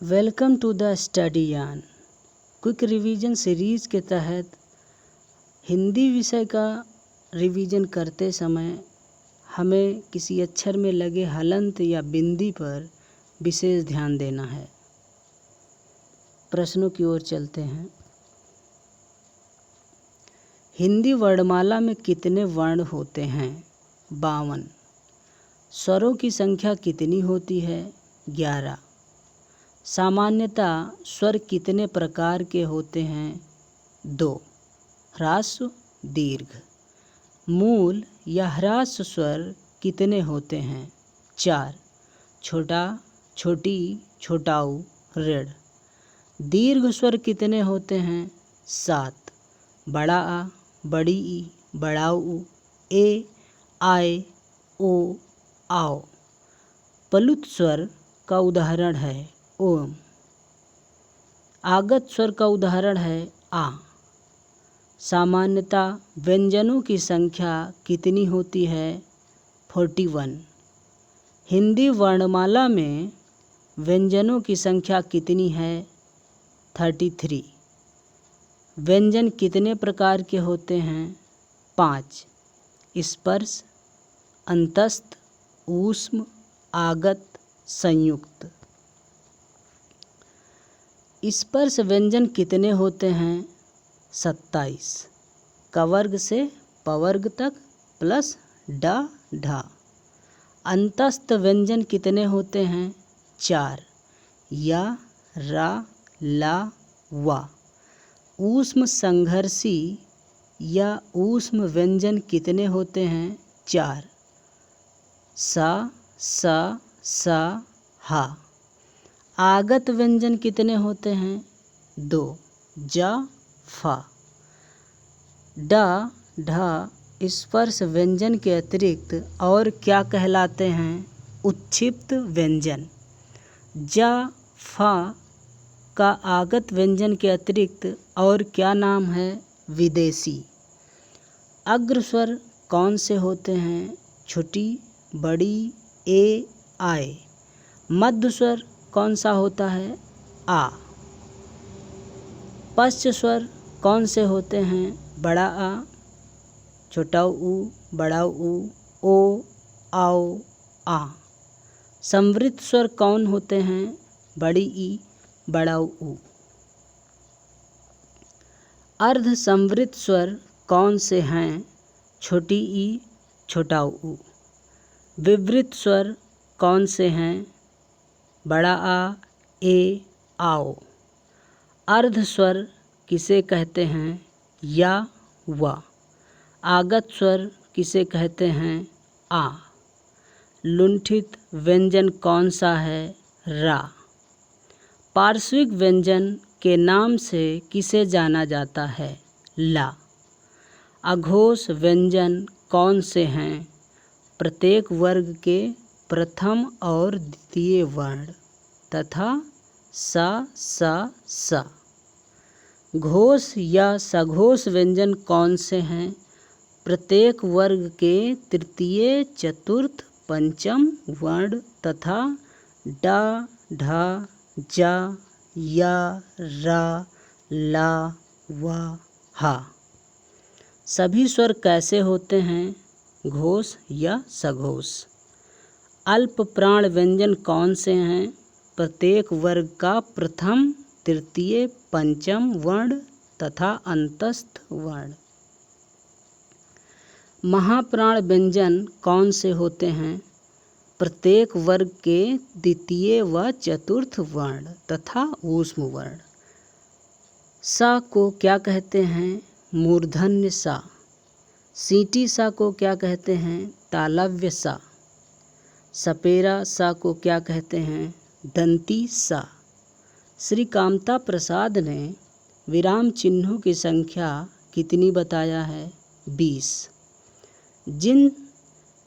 Welcome to the study यान quick revision series के तहत हिंदी विषय का रिवीजन करते समय हमें किसी अक्षर में लगे हलंत या बिंदी पर विशेष ध्यान देना है। प्रश्नों की ओर चलते हैं। हिंदी वर्णमाला में कितने वर्ण होते हैं? 52। स्वरों की संख्या कितनी होती है? 11। सामान्यतः स्वर कितने प्रकार के होते हैं? 2। ह्रस्व, दीर्घ। मूल या ह्रस्व स्वर कितने होते हैं? 4। छोटा, छोटी, छोटाऊ, ऋण। दीर्घ स्वर कितने होते हैं? 7। बड़ा आ, बड़ी ई, बड़ाऊ, ए, आए, ओ, आओ। प्लुत स्वर का उदाहरण है ओम। आगत स्वर का उदाहरण है आ। सामान्यतः व्यंजनों की संख्या कितनी होती है? 41। हिंदी वर्णमाला में व्यंजनों की संख्या कितनी है? 33। व्यंजन कितने प्रकार के होते हैं? 5। स्पर्श, अंतस्थ, ऊष्म, आगत, संयुक्त। स्पर्श व्यंजन कितने होते हैं? 27। कवर्ग से पवर्ग तक प्लस ड, ढ। अंतस्थ व्यंजन कितने होते हैं? 4। या, रा, ला, वा। ऊष्म संघर्षी या ऊष्म व्यंजन कितने होते हैं? 4। सा, सा, हा। आगत व्यंजन कितने होते हैं? 2। ज, फ। ड, ढ स्पर्श व्यंजन के अतिरिक्त और क्या कहलाते हैं? उत्क्षिप्त व्यंजन। ज, फ का आगत व्यंजन के अतिरिक्त और क्या नाम है? विदेशी। अग्र स्वर कौन से होते हैं? छोटी, बड़ी, ए, आए। मध्य स्वर कौन सा होता है? आ। पश्च स्वर कौन से होते हैं? बड़ा आ, छोटा ऊ, बड़ा ऊ, ओ, आओ, आ। संवृत स्वर कौन होते हैं? बड़ी ई, बड़ा ऊ। अर्ध संवृत स्वर कौन से हैं? छोटी ई, छोटा ऊ। विवृत स्वर कौन से हैं? बड़ा आ, ए, आओ। अर्ध स्वर किसे कहते हैं? या, व। आगत स्वर किसे कहते हैं? आ। लुंठित व्यंजन कौन सा है? रा। पार्श्विक व्यंजन के नाम से किसे जाना जाता है? ला। अघोष व्यंजन कौन से हैं? प्रत्येक वर्ग के प्रथम और द्वितीय वर्ण तथा स। घोष या सघोष व्यंजन कौन से हैं? प्रत्येक वर्ग के तृतीय, चतुर्थ, पंचम वर्ण तथा ड, ढ, ज, या, रा, ला, व, हा। सभी स्वर कैसे होते हैं? घोष या सघोष। अल्प प्राण व्यंजन कौन से हैं? प्रत्येक वर्ग का प्रथम, तृतीय, पंचम वर्ण तथा अंतस्थ वर्ण। महाप्राण व्यंजन कौन से होते हैं? प्रत्येक वर्ग के द्वितीय व चतुर्थ वर्ण तथा ऊष्म वर्ण। सा को क्या कहते हैं? मूर्धन्य सा। सीटी सा को क्या कहते हैं? तालव्य सा। सपेरा सा को क्या कहते हैं? दंती सा। श्री कामता प्रसाद ने विराम चिन्हों की संख्या कितनी बताया है? 20। जिन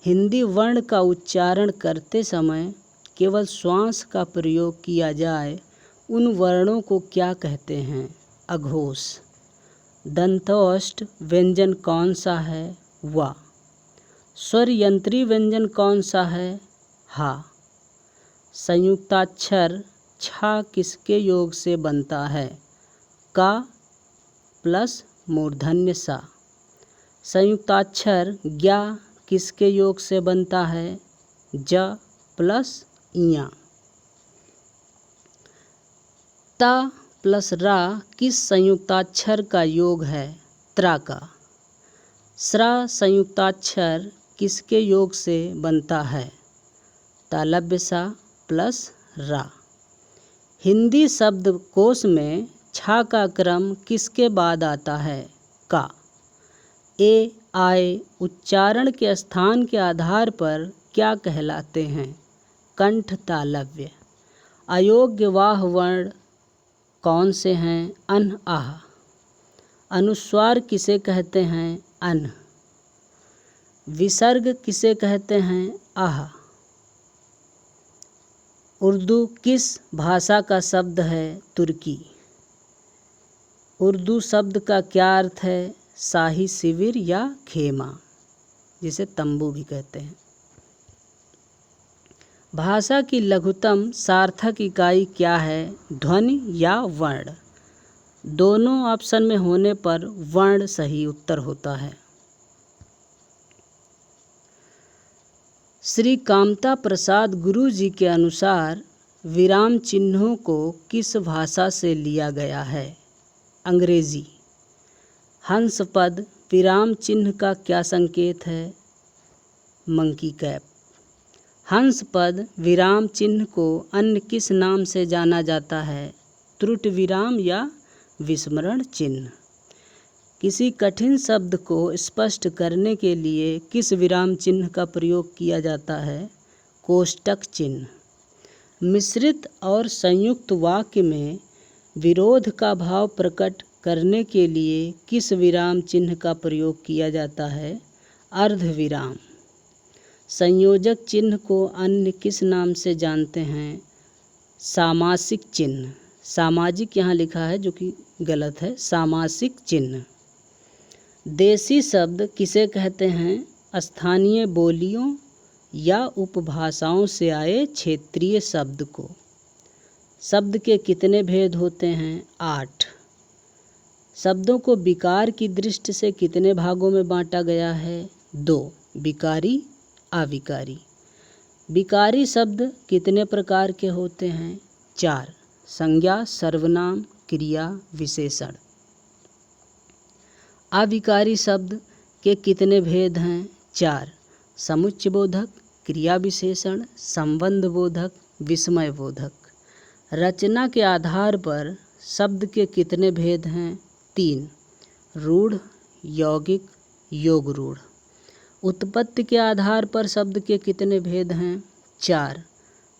हिंदी वर्ण का उच्चारण करते समय केवल श्वास का प्रयोग किया जाए उन वर्णों को क्या कहते हैं? अघोष। दंतोष्ठ व्यंजन कौन सा है? वा। स्वर यंत्री व्यंजन कौन सा है? हा। संयुक्ताक्षर छा किसके योग से बनता है? का प्लस मूर्धन्य सा। संयुक्ताक्षर ज्ञा किसके योग से बनता है? ज प्लस इया। ता प्लस रा किस संयुक्ताक्षर का योग है? त्रा का। स्रा संयुक्ताक्षर किसके योग से बनता है? तालव्य सा प्लस रा। हिंदी शब्दकोश में छा का क्रम किसके बाद आता है? का। ए आए उच्चारण के स्थान के आधार पर क्या कहलाते हैं? कंठ तालव्य। अयोग्य वाह वर्ण कौन से हैं? अन आह। अनुस्वार किसे कहते हैं? अन। विसर्ग किसे कहते हैं? आह। उर्दू किस भाषा का शब्द है? तुर्की। उर्दू शब्द का क्या अर्थ है? शाही शिविर या खेमा, जिसे तंबू भी कहते हैं। भाषा की लघुतम सार्थक इकाई क्या है? ध्वनि या वर्ण? दोनों ऑप्शन में होने पर वर्ण सही उत्तर होता है। श्री कामता प्रसाद गुरु जी के अनुसार विराम चिन्हों को किस भाषा से लिया गया है? अंग्रेजी। हंस पद विराम चिन्ह का क्या संकेत है? Monkey cap. हंस पद विराम चिन्ह को अन्य किस नाम से जाना जाता है? त्रुटि विराम या विस्मरण चिन्ह। किसी कठिन शब्द को स्पष्ट करने के लिए किस विराम चिन्ह का प्रयोग किया जाता है? कोष्टक चिन्ह। मिश्रित और संयुक्त वाक्य में विरोध का भाव प्रकट करने के लिए किस विराम चिन्ह का प्रयोग किया जाता है? अर्धविराम। संयोजक चिन्ह को अन्य किस नाम से जानते हैं? सामासिक चिन्ह। सामाजिक यहाँ लिखा है जो कि गलत है, सामासिक चिन्ह। देशी शब्द किसे कहते हैं? स्थानीय बोलियों या उपभाषाओं से आए क्षेत्रीय शब्द को। शब्द के कितने भेद होते हैं? 8। शब्दों को विकार की दृष्टि से कितने भागों में बांटा गया है? 2। विकारी, अविकारी। विकारी शब्द कितने प्रकार के होते हैं? 4। संज्ञा, सर्वनाम, क्रिया, विशेषण। अविकारी शब्द के कितने भेद हैं? 4। समुच्चय बोधक, क्रिया विशेषण, संबंध बोधक, विस्मय बोधक। रचना के आधार पर शब्द के कितने भेद हैं? 3। रूढ़, यौगिक, योग रूढ़। उत्पत्ति के आधार पर शब्द के कितने भेद हैं? 4।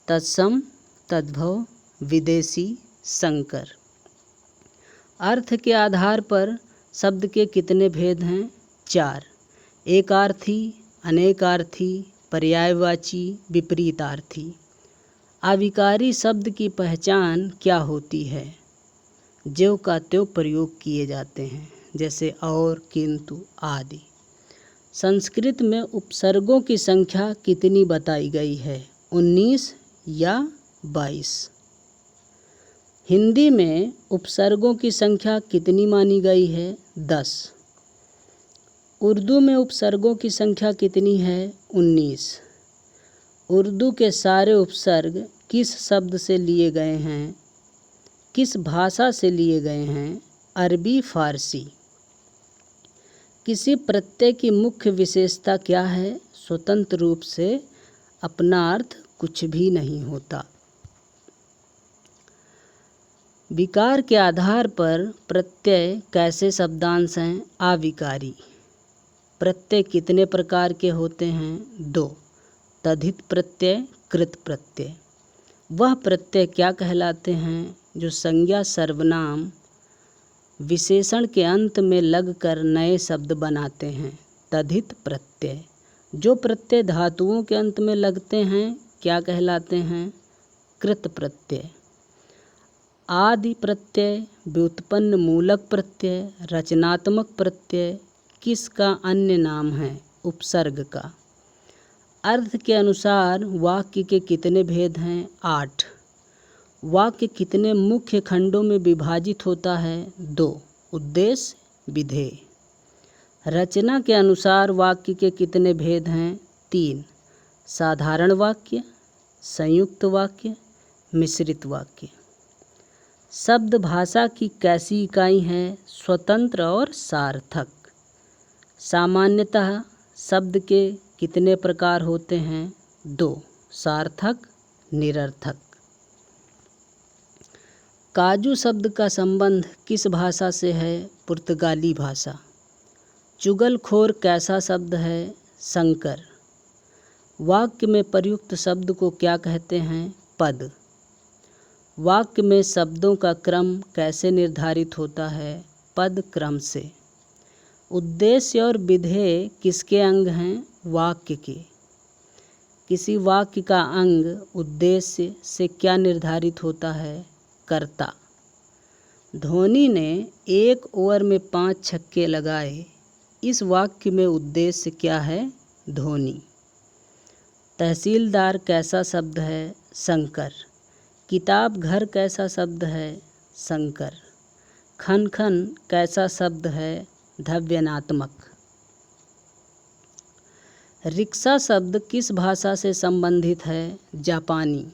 तत्सम, तद्भव, विदेशी, संकर। अर्थ के आधार पर शब्द के कितने भेद हैं? 4। एकार्थी, अनेकार्थी, पर्यायवाची, विपरीतार्थी। अविकारी शब्द की पहचान क्या होती है? ज्यों का त्यों प्रयोग किए जाते हैं, जैसे और, किंतु आदि। संस्कृत में उपसर्गों की संख्या कितनी बताई गई है? 19 या 22। हिंदी में उपसर्गों की संख्या कितनी मानी गई है? 10। उर्दू में उपसर्गों की संख्या कितनी है? 19। उर्दू के सारे उपसर्ग किस शब्द से लिए गए हैं? किस भाषा से लिए गए हैं? अरबी, फारसी। किसी प्रत्यय की मुख्य विशेषता क्या है? स्वतंत्र रूप से अपना अर्थ कुछ भी नहीं होता। विकार के आधार पर प्रत्यय कैसे शब्दांश हैं? अविकारी। प्रत्यय कितने प्रकार के होते हैं? 2। तद्धित प्रत्यय, कृत प्रत्यय। वह प्रत्यय क्या कहलाते हैं जो संज्ञा, सर्वनाम, विशेषण के अंत में लगकर नए शब्द बनाते हैं? तद्धित प्रत्यय। जो प्रत्यय धातुओं के अंत में लगते हैं क्या कहलाते हैं? कृत प्रत्यय। आदि प्रत्यय, व्युत्पन्न मूलक प्रत्यय, रचनात्मक प्रत्यय किसका अन्य नाम है? उपसर्ग का। अर्थ के अनुसार वाक्य के कितने भेद हैं? 8। वाक्य कितने मुख्य खंडों में विभाजित होता है? 2। उद्देश्य, विधेय। रचना के अनुसार वाक्य के कितने भेद हैं? 3। साधारण वाक्य, संयुक्त वाक्य, मिश्रित वाक्य। शब्द भाषा की कैसी इकाई है? स्वतंत्र और सार्थक। सामान्यतः शब्द के कितने प्रकार होते हैं? 2। सार्थक, निरर्थक। काजू शब्द का संबंध किस भाषा से है? पुर्तगाली भाषा। चुगलखोर कैसा शब्द है? संकर। वाक्य में प्रयुक्त शब्द को क्या कहते हैं? पद। वाक्य में शब्दों का क्रम कैसे निर्धारित होता है? पद क्रम से। उद्देश्य और विधेय किसके अंग हैं? वाक्य के। किसी वाक्य का अंग उद्देश्य से क्या निर्धारित होता है? कर्ता। धोनी ने 1 ओवर में 5 छक्के लगाए। इस वाक्य में उद्देश्य क्या है? धोनी। तहसीलदार कैसा शब्द है? शंकर। किताब घर कैसा शब्द है? शंकर। खन खन कैसा शब्द है? द्रव्यनात्मक। रिक्शा शब्द किस भाषा से संबंधित है? जापानी।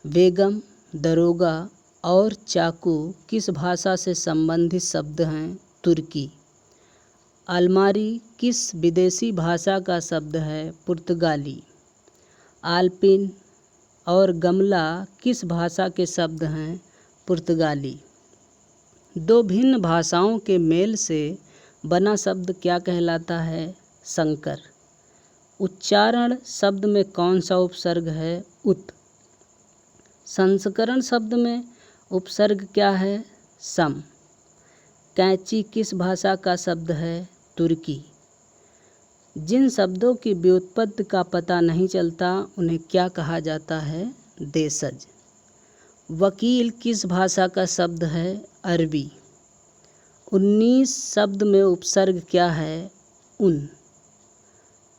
बेगम, दरोगा और चाकू किस भाषा से संबंधित शब्द हैं? तुर्की। अलमारी किस विदेशी भाषा का शब्द है? पुर्तगाली। आलपिन और गमला किस भाषा के शब्द हैं? पुर्तगाली। 2 भिन्न भाषाओं के मेल से बना शब्द क्या कहलाता है? संकर। उच्चारण शब्द में कौन सा उपसर्ग है? उत। संस्करण शब्द में उपसर्ग क्या है? सम। कैंची किस भाषा का शब्द है? तुर्की। जिन शब्दों की व्युत्पत्ति का पता नहीं चलता उन्हें क्या कहा जाता है? देशज। वकील किस भाषा का शब्द है? अरबी। 19 शब्द में उपसर्ग क्या है? उन।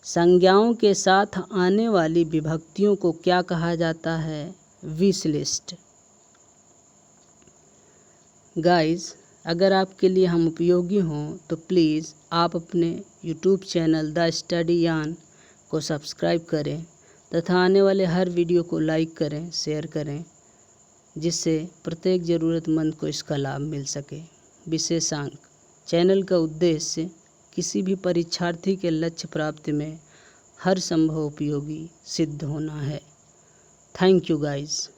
संज्ञाओं के साथ आने वाली विभक्तियों को क्या कहा जाता है? विशलिष्ट। गाइस, अगर आपके लिए हम उपयोगी हों तो प्लीज़ आप अपने YouTube चैनल द स्टडी यान को सब्सक्राइब करें तथा आने वाले हर वीडियो को लाइक करें, शेयर करें, जिससे प्रत्येक ज़रूरतमंद को इसका लाभ मिल सके। विशेषांक: चैनल का उद्देश्य किसी भी परीक्षार्थी के लक्ष्य प्राप्ति में हर संभव उपयोगी सिद्ध होना है। Thank you guys.